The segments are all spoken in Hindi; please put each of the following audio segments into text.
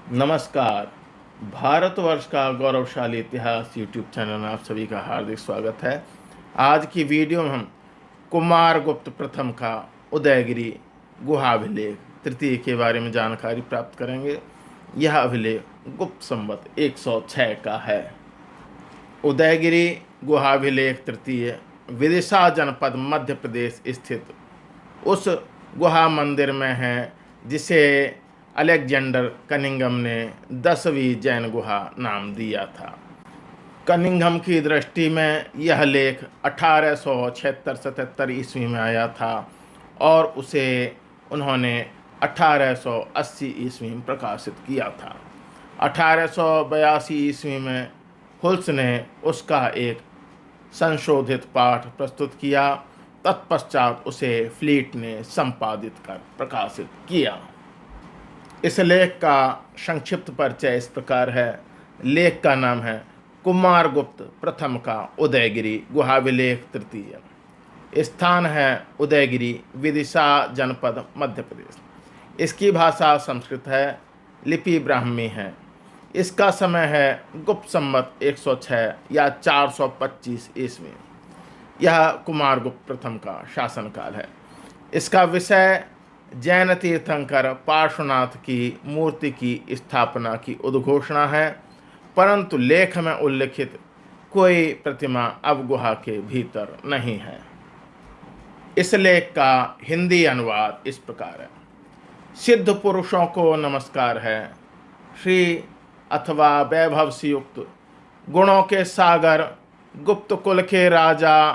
नमस्कार। भारतवर्ष का गौरवशाली इतिहास यूट्यूब चैनल में आप सभी का हार्दिक स्वागत है। आज की वीडियो में हम कुमारगुप्त प्रथम का उदयगिरी गुहा अभिलेख तृतीय के बारे में जानकारी प्राप्त करेंगे। यह अभिलेख गुप्त संवत 106 का है। उदयगिरी गुहा अभिलेख तृतीय विदिशा जनपद मध्य प्रदेश स्थित उस गुहा मंदिर में है जिसे अलेक्जेंडर कनिंघम ने 10वीं जैन गुहा नाम दिया था। कनिंघम की दृष्टि में यह लेख 1876-77 ईस्वी में आया था और उसे उन्होंने 1880 ईस्वी में प्रकाशित किया था। 1882 ईस्वी में हुल्स ने उसका एक संशोधित पाठ प्रस्तुत किया। तत्पश्चात उसे फ्लीट ने संपादित कर प्रकाशित किया। इस लेख का संक्षिप्त परिचय इस प्रकार है। लेख का नाम है कुमारगुप्त प्रथम का उदयगिरी गुहाभिलेख तृतीय। स्थान है उदयगिरी, विदिशा जनपद, मध्य प्रदेश। इसकी भाषा संस्कृत है, लिपि ब्राह्मी है। इसका समय है गुप्त संवत 106 या 425 ईस्वी। यह कुमारगुप्त प्रथम का शासनकाल है। इसका विषय जैन तीर्थंकर पार्श्वनाथ की मूर्ति की स्थापना की उद्घोषणा है, परंतु लेख में उल्लिखित कोई प्रतिमा अब गुहा के भीतर नहीं है। इस लेख का हिंदी अनुवाद इस प्रकार है। सिद्ध पुरुषों को नमस्कार है। श्री अथवा वैभव से युक्त गुणों के सागर गुप्त कुल के राजा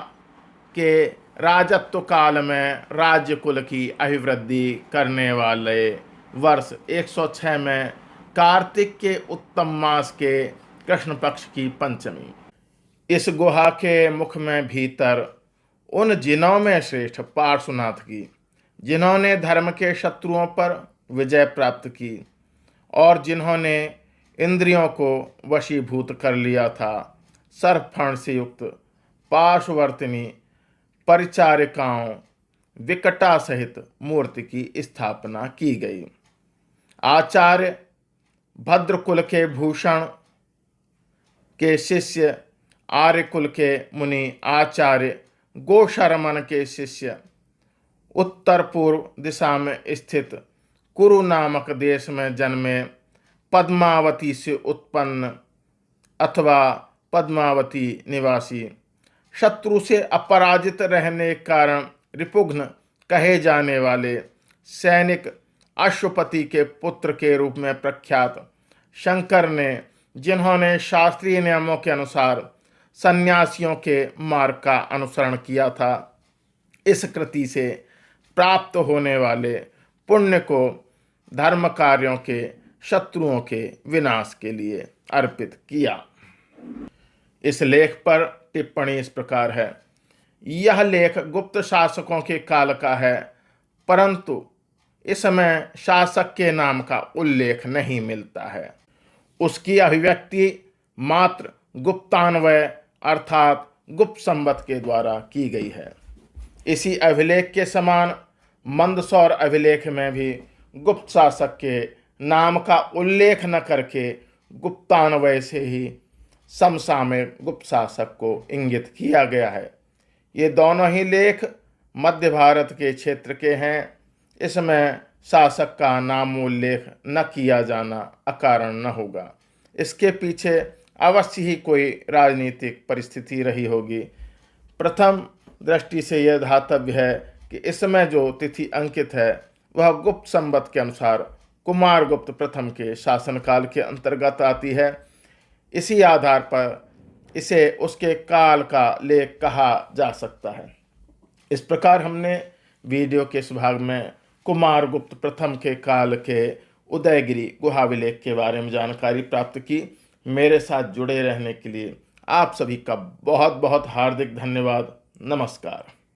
के राजत्व काल में राज्य कुल की अभिवृद्धि करने वाले वर्ष 106 में कार्तिक के उत्तम मास के कृष्ण पक्ष की पंचमी इस गुहा के मुख में भीतर उन जिनों में श्रेष्ठ पार्श्वनाथ की, जिन्होंने धर्म के शत्रुओं पर विजय प्राप्त की और जिन्होंने इंद्रियों को वशीभूत कर लिया था, सर्पफण से युक्त पार्श्ववर्तिनी परिचारिकाओं विकटा सहित मूर्ति की स्थापना की गई। आचार्य भद्रकुल के भूषण के शिष्य, आर्यकुल के मुनि आचार्य गोशरमन के शिष्य, उत्तर पूर्व दिशा में स्थित कुरु नामक देश में जन्मे पद्मावती से उत्पन्न अथवा पद्मावती निवासी, शत्रु से अपराजित रहने के कारण रिपुघ्न कहे जाने वाले सैनिक अश्वपति के पुत्र के रूप में प्रख्यात शंकर ने, जिन्होंने शास्त्रीय नियमों के अनुसार सन्यासियों के मार्ग का अनुसरण किया था, इस कृति से प्राप्त होने वाले पुण्य को धर्म कार्यों के शत्रुओं के विनाश के लिए अर्पित किया। इस लेख पर टिप्पणी इस प्रकार है। यह लेख गुप्त शासकों के काल का है, परंतु इसमें शासक के नाम का उल्लेख नहीं मिलता है। उसकी अभिव्यक्ति मात्र गुप्तान्वय अर्थात गुप्त संवत के द्वारा की गई है। इसी अभिलेख के समान मंदसौर अभिलेख में भी गुप्त शासक के नाम का उल्लेख न करके गुप्तान्वय से ही समसामयिक गुप्त शासक को इंगित किया गया है। ये दोनों ही लेख मध्य भारत के क्षेत्र के हैं। इसमें शासक का नामोल्लेख न किया जाना अकारण न होगा। इसके पीछे अवश्य ही कोई राजनीतिक परिस्थिति रही होगी। प्रथम दृष्टि से यह धातव्य है कि इसमें जो तिथि अंकित है वह गुप्त संवत के अनुसार कुमारगुप्त प्रथम के शासनकाल के अंतर्गत आती है। इसी आधार पर इसे उसके काल का लेख कहा जा सकता है। इस प्रकार हमने वीडियो के इस भाग में कुमारगुप्त प्रथम के काल के उदयगिरी गुहाभिलेख के बारे में जानकारी प्राप्त की। मेरे साथ जुड़े रहने के लिए आप सभी का बहुत बहुत हार्दिक धन्यवाद। नमस्कार।